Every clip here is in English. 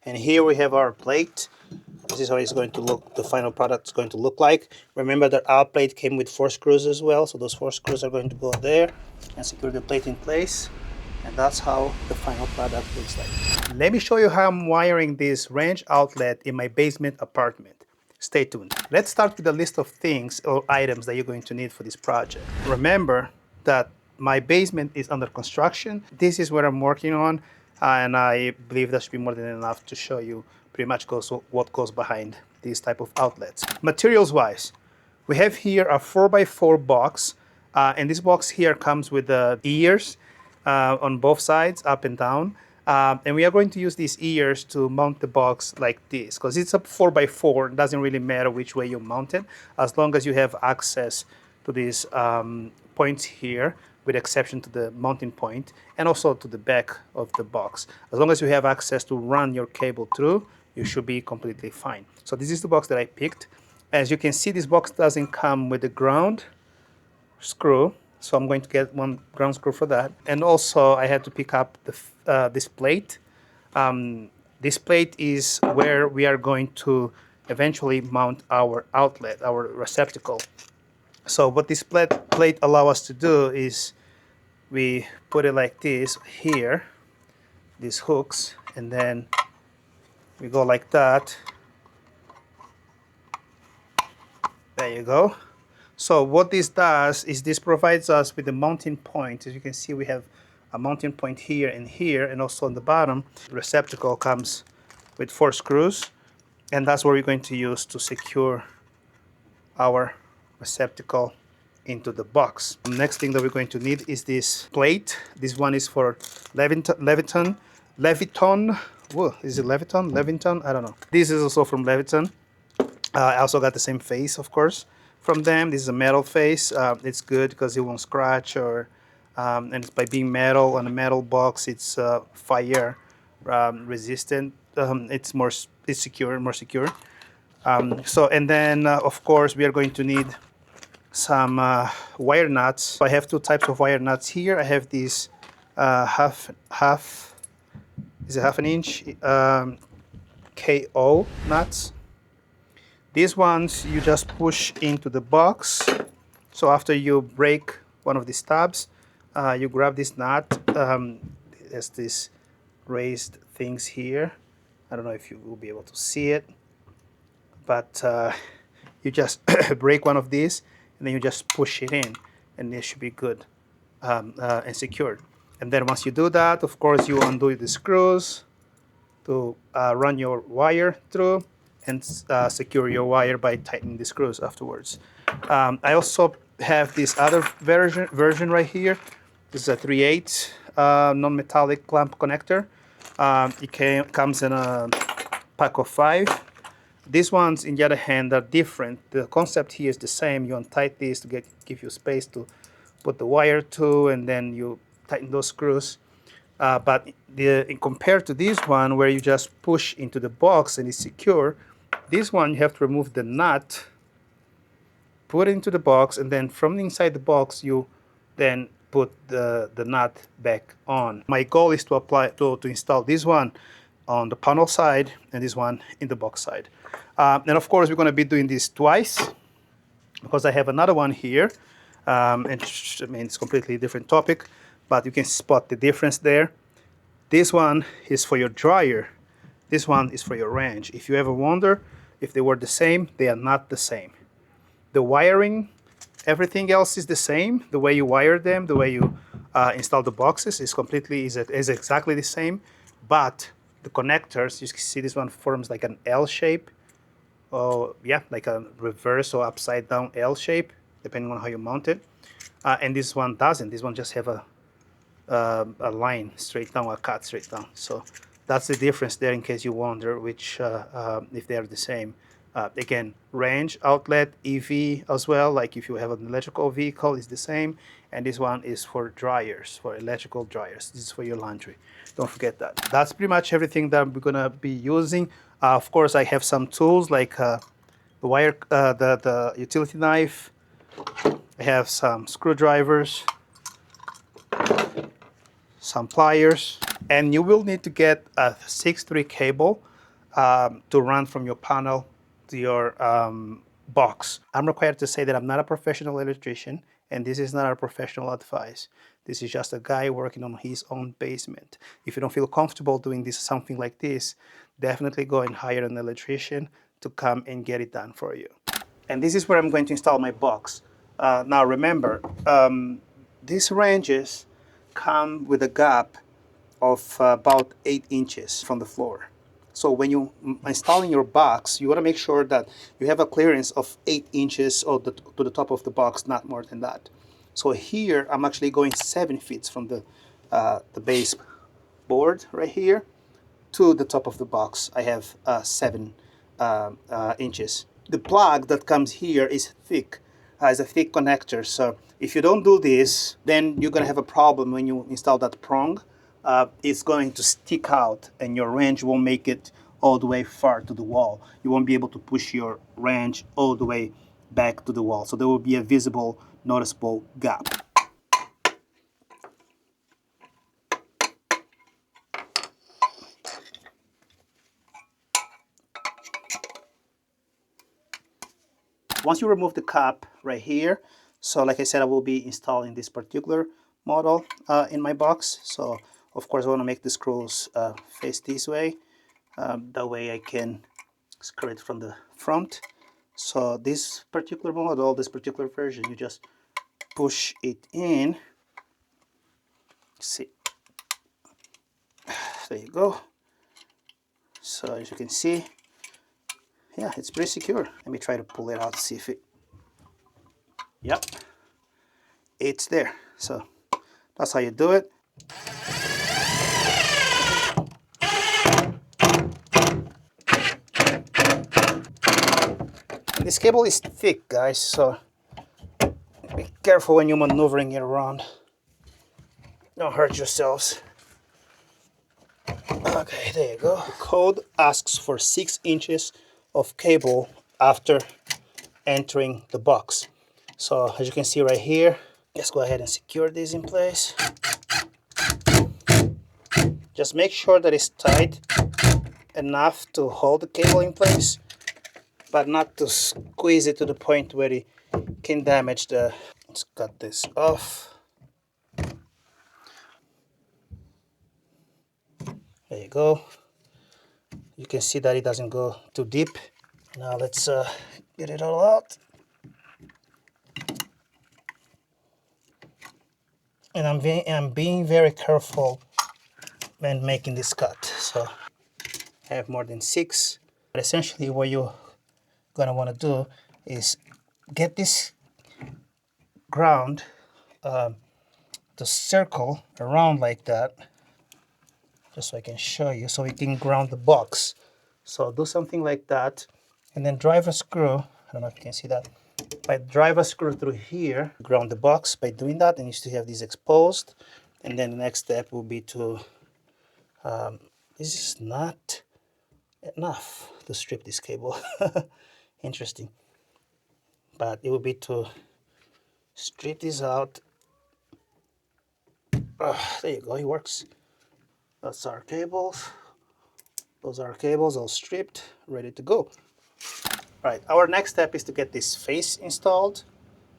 And here we have our plate. This is how it's going to look, the final product is going to look like. Remember that our plate came with 4 screws as well, so those 4 screws are going to go there and secure the plate in place. And that's how the final product looks like. Let me show you how I'm wiring this range outlet in my basement apartment. Stay tuned. Let's start with a list of things or items that you're going to need for this project. Remember that my basement is under construction. This is what I'm working on, and I believe that should be more than enough to show you pretty much what goes behind these type of outlets. Materials wise, we have here a 4x4 box, and this box here comes with the ears on both sides, up and down. And we are going to use these ears to mount the box like this, because it's a 4x4. It doesn't really matter which way you mount it, as long as you have access to these points here, with exception to the mounting point, and also to the back of the box. As long as you have access to run your cable through, you should be completely fine. So this is the box that I picked. As you can see, this box doesn't come with the ground screw, so I'm going to get one ground screw for that. And also I had to pick up this plate. This plate is where we are going to eventually mount our outlet, our receptacle. So what this plate allow us to do is we put it like this here, these hooks, and then we go like that. There you go. So what this does is this provides us with the mounting point. As you can see, we have a mounting point here, and also on the bottom. The receptacle comes with 4 screws, and that's what we're going to use to secure our receptacle into the box. The next thing that we're going to need is this plate. This one is for Leviton. Whoa, is it Leviton? Levington? I don't know. This is also from Leviton. I also got the same face, of course, from them. This is a metal face. It's good because it won't scratch, or and it's by being metal on a metal box, it's fire resistant. It's secure, more secure. So, and then of course we are going to need some wire nuts. So I have 2 types of wire nuts here. I have these half an inch KO nuts. These ones you just push into the box. So after you break one of these tabs, you grab this nut. There's this raised things here. I don't know if you will be able to see it, but you just break one of these, and then you just push it in, and it should be good and secured. And then once you do that, of course, you undo the screws to run your wire through, and secure your wire by tightening the screws afterwards. I also have this other version right here. This is a 3/8 non-metallic clamp connector. It comes in a pack of 5. These ones, in the other hand, are different. The concept here is the same. You untight this to give you space to put the wire to, and then you tighten those screws. But compared to this one, where you just push into the box and it's secure, this one you have to remove the nut, put it into the box, and then from inside the box you then put the nut back on. My goal is to install this one on the panel side and this one in the box side. And of course we're going to be doing this twice, because I have another one here. And I mean, it's a completely different topic, but you can spot the difference there. This one is for your dryer. This one is for your range. If you ever wonder if they were the same, they are not the same. The wiring, everything else is the same. The way you wire them, the way you install the boxes is exactly the same. But the connectors, you can see this one forms like an L shape. Oh yeah, like a reverse or upside down L shape, depending on how you mount it. And this one doesn't. This one just have a line straight down, a cut straight down. So that's the difference there, in case you wonder which if they are the same. Again, range, outlet, EV as well, like if you have an electrical vehicle, is the same. And this one is for dryers, for electrical dryers. This is for your laundry. Don't forget that. That's pretty much everything that we're gonna be using. Of course, I have some tools like the utility knife. I have some screwdrivers, some pliers, and you will need to get a 6-3 cable to run from your panel to your box. I'm required to say that I'm not a professional electrician, and this is not a professional advice. This is just a guy working on his own basement. If you don't feel comfortable doing this, something like this, definitely go and hire an electrician to come and get it done for you. And this is where I'm going to install my box. Now remember, these ranges come with a gap of about 8 inches from the floor. So when you installing your box, you want to make sure that you have a clearance of 8 inches to the top of the box, not more than that. So here I'm actually going 7 feet from the base board right here to the top of the box. I have 7 inches. The plug that comes here is thick, has a thick connector. So if you don't do this, then you're going to have a problem when you install that prong. It's going to stick out and your wrench won't make it all the way far to the wall. You won't be able to push your wrench all the way back to the wall. So there will be a visible, noticeable gap. Once you remove the cap right here, so like I said, I will be installing this particular model in my box. So of course I want to make the screws face this way. That way I can screw it from the front. So this particular model, this particular version, you just push it in. See, there you go. So as you can see, yeah, it's pretty secure. Let me try to pull it out, see if it, yep, it's there. So that's how you do it. This cable is thick, guys, so be careful when you're maneuvering it around. Don't hurt yourselves. Okay, there you go. The code asks for 6 inches of cable after entering the box. So as you can see right here, let's go ahead and secure this in place. Just make sure that it's tight enough to hold the cable in place, but not to squeeze it to the point where it can damage the... Let's cut this off. There you go. You can see that it doesn't go too deep. Now let's get it all out. And I'm being very careful when making this cut. So I have more than 6. But essentially what you're gonna want to do is get this ground to circle around like that, just so I can show you, so we can ground the box. So do something like that, and then drive a screw. I don't know if you can see that. By drive a screw through here, ground the box by doing that, and you still have this exposed. And then the next step will be to, this is not enough to strip this cable. Interesting. But it will be to strip this out. There you go, it works. That's our cables. Those are our cables all stripped, ready to go. Right, our next step is to get this face installed.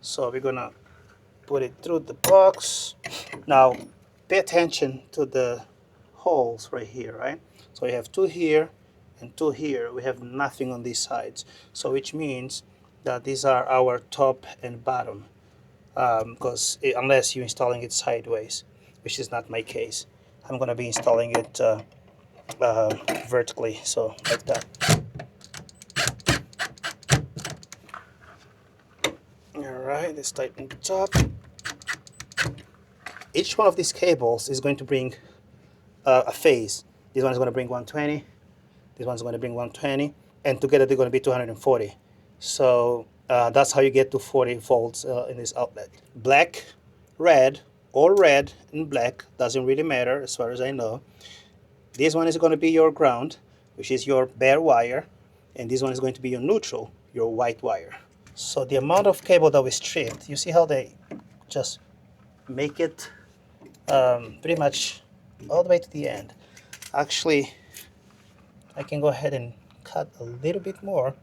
So we're gonna put it through the box. Now, pay attention to the holes right here, right? So we have 2 here and 2 here. We have nothing on these sides. So which means that these are our top and bottom, because unless you're installing it sideways, which is not my case. I'm gonna be installing it vertically, so like that. Alright, let's tighten the top. Each one of these cables is going to bring a phase. This one is going to bring 120, this one's going to bring 120, and together they're going to be 240. So that's how you get to 40 volts in this outlet. Black, red, or red and black, doesn't really matter as far as I know. This one is going to be your ground, which is your bare wire, and this one is going to be your neutral, your white wire. So the amount of cable that we stripped, you see how they just make it pretty much all the way to the end. Actually, I can go ahead and cut a little bit more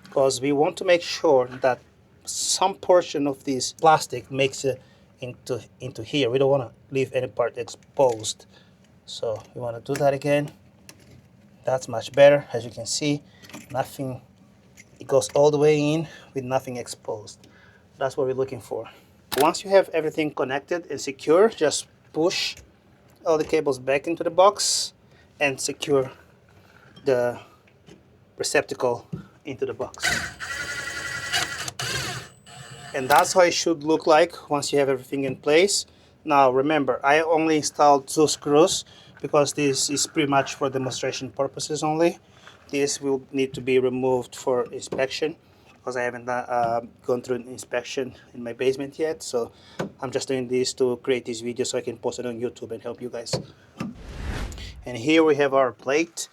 because we want to make sure that some portion of this plastic makes it into here. We don't want to leave any part exposed. So we want to do that again. That's much better. As you can see, nothing, it goes all the way in with nothing exposed. That's what we're looking for. Once you have everything connected and secure, just push all the cables back into the box and secure the receptacle into the box. And that's how it should look like once you have everything in place. Now remember, I only installed 2 screws because this is pretty much for demonstration purposes only. This will need to be removed for inspection because I haven't gone through an inspection in my basement yet. So I'm just doing this to create this video so I can post it on YouTube and help you guys. And here we have our plate.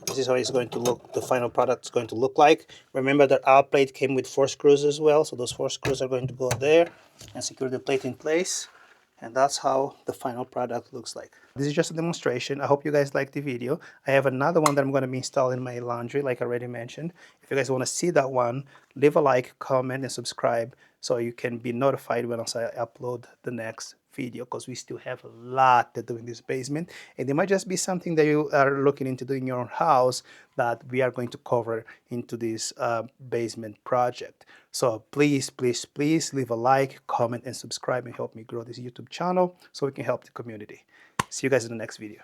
This is how it's going to look, the final product is going to look like. Remember that our plate came with 4 screws as well, so those 4 screws are going to go there and secure the plate in place. And that's how the final product looks like. This is just a demonstration. I hope you guys liked the video. I have another one that I'm going to be installing in my laundry, like I already mentioned. If you guys want to see that one, leave a like, comment, and subscribe so you can be notified when I upload the next video, because we still have a lot to do in this basement, and it might just be something that you are looking into doing in your own house that we are going to cover into this basement project. So please, please, please leave a like, comment, and subscribe and help me grow this YouTube channel so we can help the community. See you guys in the next video.